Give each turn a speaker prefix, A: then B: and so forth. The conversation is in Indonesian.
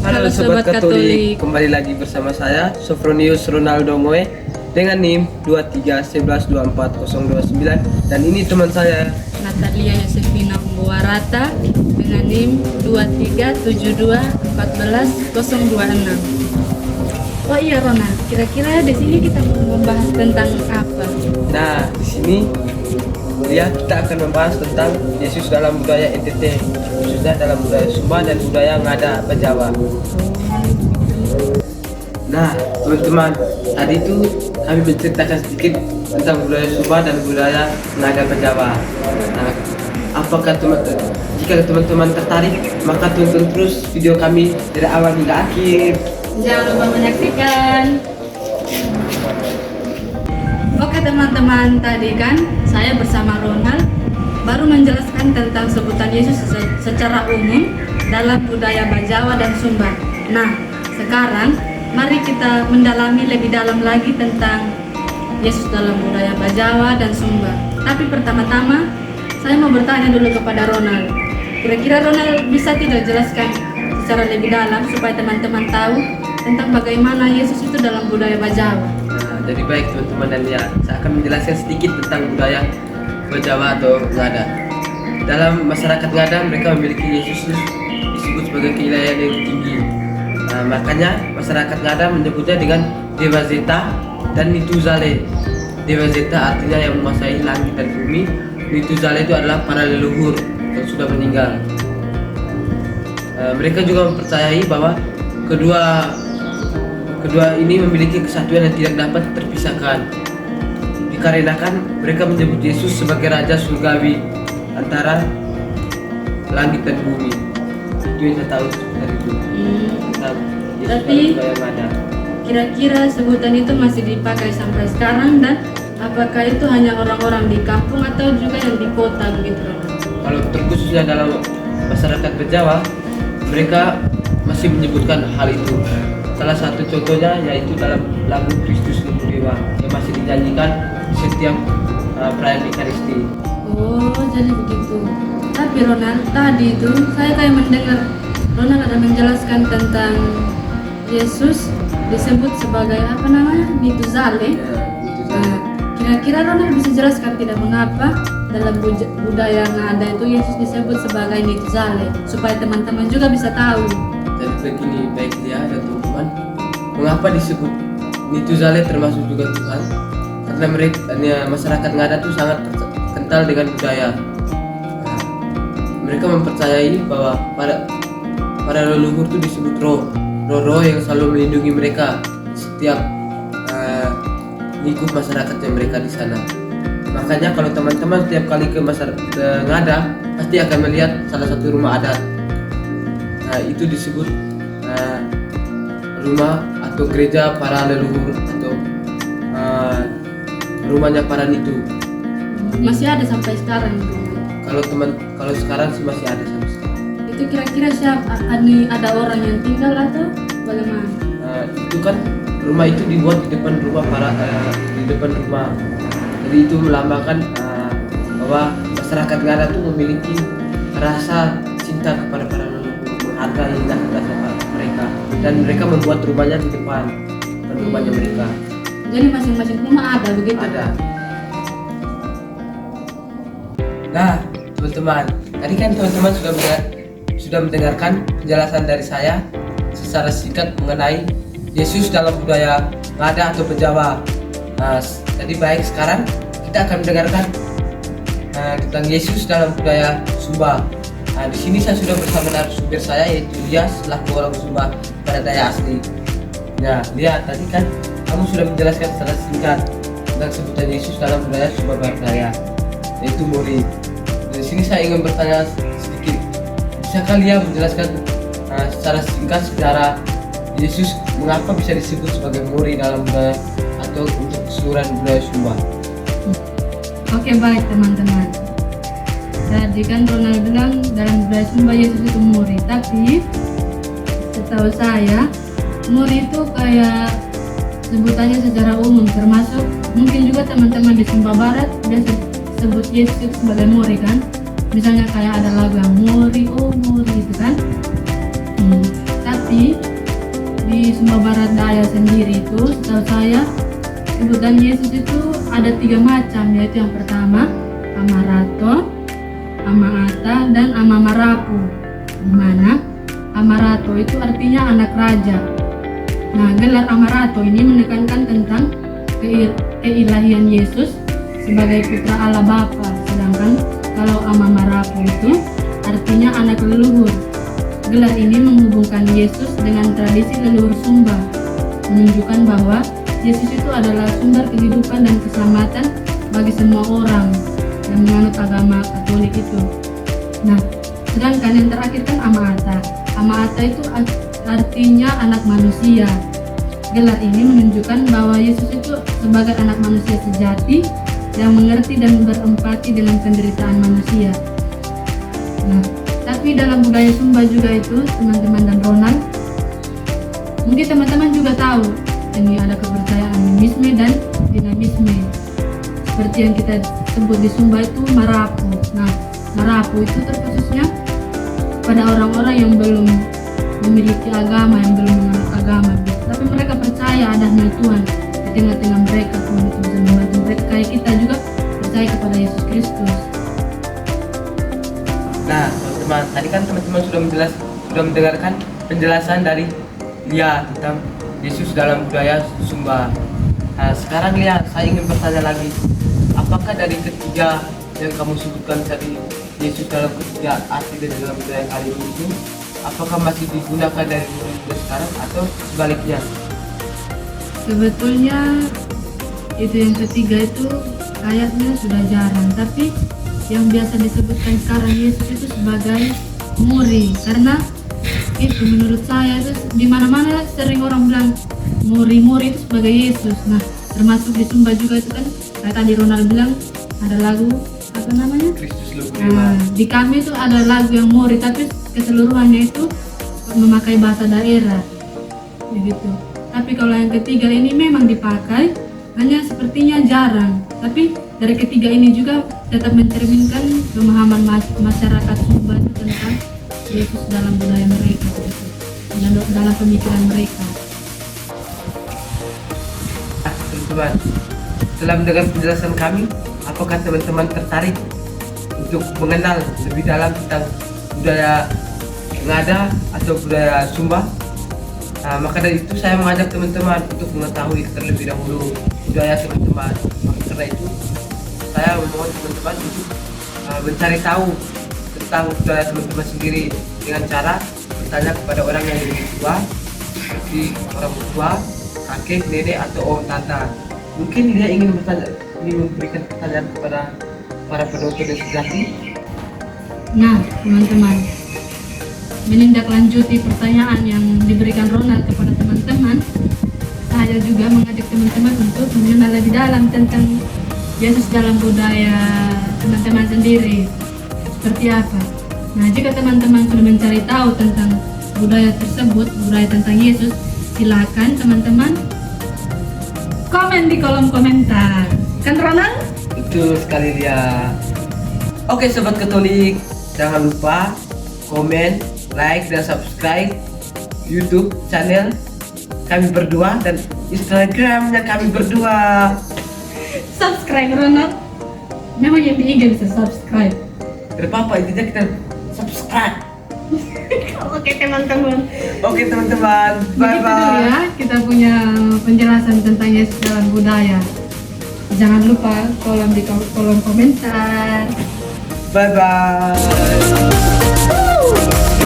A: Halo Sobat Katolik, kembali lagi bersama saya Sofronius Ronaldo Moe dengan NIM 23112409 dan ini teman saya
B: Natalia Yosefina Mbuarata dengan NIM 2372140026. Oh iya Ronald, kira-kira di sini kita mau membahas tentang apa?
A: Nah, di sini kita akan membahas tentang Yesus dalam budaya NTT, khususnya dalam budaya Sumba dan budaya Ngada Bajawa. Nah, teman-teman, tadi itu kami menceritakan sedikit tentang budaya Sumba dan budaya Ngada Bajawa. Nah, apakah jika teman-teman tertarik, maka tonton terus video kami dari awal hingga akhir.
B: Jangan lupa menyaksikan. Oke teman-teman, tadi kan saya bersama Ronald baru menjelaskan tentang sebutan Yesus secara umum dalam budaya Bajawa dan Sumba. Nah, sekarang mari kita mendalami lebih dalam lagi tentang Yesus dalam budaya Bajawa dan Sumba. Tapi pertama-tama saya mau bertanya dulu kepada Ronald. Kira-kira Ronald bisa tidak jelaskan secara lebih dalam supaya teman-teman tahu tentang bagaimana Yesus itu dalam budaya Bajawa?
A: Jadi baik teman-teman, dan saya akan menjelaskan sedikit tentang budaya Bajawa atau Ngada. Dalam masyarakat Ngada, mereka memiliki Yesus disebut sebagai keilahian yang tinggi. Makanya masyarakat Ngada menyebutnya dengan Dewa Zeta dan Nituzale. Dewa Zeta artinya yang menguasai langit dan bumi. Nituzale itu adalah para leluhur yang sudah meninggal. Mereka juga mempercayai bahwa kedua ini memiliki kesatuan yang tidak dapat terpisahkan. Dikarenakan mereka menyebut Yesus sebagai Raja Surgawi antara langit dan bumi. Itu yang saya tahu dari itu.
B: Tapi kira-kira sebutan itu masih dipakai sampai sekarang, dan apakah itu hanya orang-orang di kampung atau juga yang di kota begitu?
A: Kalau terkhususnya dalam masyarakat Bajawa, mereka masih menyebutkan hal itu. Salah satu contohnya yaitu dalam lagu Kristus Nemu Dewa yang masih dinyanyikan setiap perayaan Ekaristi.
B: Oh, jadi begitu. Tapi Ronald, tadi itu saya kayak mendengar Ronald ada menjelaskan tentang Yesus disebut sebagai apa namanya? Nituzale. Nah, kira-kira Ronald bisa jelaskan tidak mengapa dalam budaya Ngada itu Yesus disebut sebagai Nituzale supaya teman-teman juga bisa tahu.
A: Jadi begini, baik dia dan teman-teman, mengapa disebut Nituzale termasuk juga Tuhan? Karena masyarakat Ngada itu sangat kental dengan budaya. Mereka mempercayai bahwa para leluhur itu disebut roh yang selalu melindungi mereka setiap lingkup masyarakat yang mereka di sana. Makanya kalau teman-teman setiap kali ke masyarakat Ngada pasti akan melihat salah satu rumah adat. Itu disebut rumah atau gereja para leluhur atau rumahnya para Nitu.
B: Masih ada sampai sekarang.
A: Kalau sekarang sih masih ada sampai sekarang.
B: Itu kira-kira siapa? Ada orang yang tinggal atau bagaimana?
A: Itu kan rumah itu dibuat di depan rumah di depan rumah. Jadi itu melambangkan bahwa masyarakat Ngada itu memiliki rasa cinta kepada para leluhur, menghargai jasa mereka, dan mereka membuat rumahnya di depan rumahnya mereka.
B: Jadi masing-masing rumah ada begitu?
A: Ada. Nah, teman-teman, tadi kan teman-teman sudah mendengarkan penjelasan dari saya secara singkat mengenai Yesus dalam budaya Ngada atau Bajawa. Nah, tadi baik, sekarang kita akan mendengarkan tentang Yesus dalam budaya Sumba. Nah, di sini saya sudah bersama narasumber saya yaitu Lia selaku orang Sumba pada daya asli. Nah, lihat tadi kan kamu sudah menjelaskan secara singkat tentang sebutan Yesus dalam budaya Sumba Barat yaitu Mori. Di sini saya ingin bertanya sedikit. Bisa kalian menjelaskan secara singkat sejarah Yesus mengapa bisa disebut sebagai Mori dalam budaya atau untuk keseluruhan budaya Sumba?
B: Oke, baik teman-teman. Jadi kan Ronald bilang dalam budaya Sumba Yesus itu Muri, tapi setahu saya Muri itu kayak sebutannya secara umum, termasuk mungkin juga teman-teman di Sumba Barat biasa sebut Yesus sebagai Muri kan. Misalnya kayak ada lagu yang Muri, oh Muri itu kan. Tapi Sumba Barat Daya sendiri itu, setahu saya sebutan Yesus itu ada 3 macam, yaitu yang pertama Amarato, Amaata, dan Amamarapu. Di mana Amarato itu artinya anak raja. Nah, gelar Amarato ini menekankan tentang keilahian Yesus sebagai putra Allah Bapa. Sedangkan kalau Amamarapu itu artinya anak leluhur. Gelar ini menghubungkan Yesus dengan tradisi leluhur Sumba, menunjukkan bahwa Yesus itu adalah sumber kehidupan dan keselamatan bagi semua orang yang menganut agama Katolik itu. Nah, sedangkan yang terakhir kan Amaata. Amaata itu artinya anak manusia. Gelar ini menunjukkan bahwa Yesus itu sebagai anak manusia sejati yang mengerti dan berempati dengan penderitaan manusia. Nah, tapi dalam budaya Sumba juga itu, teman-teman dan Ronald, mungkin teman-teman juga tahu ini ada kepercayaan animisme dan dinamisme. Seperti yang kita sebut di Sumba itu Marapu. Nah, Marapu itu terkhususnya pada orang-orang yang belum memiliki agama, yang belum menganut agama. Tapi mereka percaya adanya Tuhan di tengah-tengah mereka, Tuhan itu bisa membantu mereka. Kayak kita juga percaya kepada Yesus Kristus.
A: Nah, teman-teman, tadi kan teman-teman sudah mendengarkan penjelasan dari Lia tentang Yesus dalam budaya Sumba. Nah, sekarang Lia, saya ingin bertanya lagi, apakah dari ketiga yang kamu sebutkan tadi, Yesus dalam ketiga arti dan dalam budaya kali ini itu, apakah masih digunakan dari dulu sekarang atau sebaliknya?
B: Sebetulnya itu yang ketiga itu kayaknya sudah jarang, tapi yang biasa disebutkan sekarang Yesus itu sebagai muri, karena itu menurut saya itu di mana-mana sering orang bilang muri itu sebagai Yesus. Nah, termasuk di Sumba juga itu kan kayak tadi Ronald bilang ada lagu apa namanya?
A: Kristus lebih
B: Nah, di kami itu ada lagu yang muri, tapi keseluruhannya itu memakai bahasa daerah begitu. Tapi kalau yang ketiga ini memang dipakai, hanya sepertinya jarang. Tapi dari ketiga ini juga tetap mencerminkan pemahaman masyarakat Sumba itu tentang Yesus dalam budaya mereka, begitu, dan dalam pemikiran mereka.
A: Teman-teman, setelah mendengar penjelasan kami, apakah teman-teman tertarik untuk mengenal lebih dalam tentang budaya Ngada atau budaya Sumba? Nah, maka dari itu saya mengajak teman-teman untuk mengetahui terlebih dahulu budaya teman-teman. Maka karena itu saya memohon teman-teman untuk mencari tahu tentang budaya teman-teman sendiri dengan cara bertanya kepada orang yang lebih tua, seperti orang tua, kakek, nenek, atau om tante. Mungkin dia ingin memberikan pertanyaan kepada para penonton yang sejati.
B: Nah, teman-teman, menindaklanjuti pertanyaan yang diberikan Ronald kepada teman-teman, saya juga mengajak teman-teman untuk mengenal lebih dalam tentang Yesus dalam budaya teman-teman sendiri seperti apa. Nah, jika teman-teman sudah mencari tahu tentang budaya tersebut, budaya tentang Yesus, silakan teman-teman komen di kolom komentar. Kan Ronald?
A: Betul sekali dia. Oke Sobat Katolik, jangan lupa komen, like, dan subscribe YouTube channel kami berdua dan Instagramnya kami berdua.
B: Subscribe Ronald. Memang yang di IG bisa subscribe.
A: Tidak apa-apa, intinya kita subscribe.
B: Oke teman-teman.
A: Oke teman-teman, bye
B: Begitu dulu
A: bye.
B: ya, kita punya penjelasan tentang Yesus dalam budaya. Jangan lupa kolom di kolom komentar.
A: Bye bye.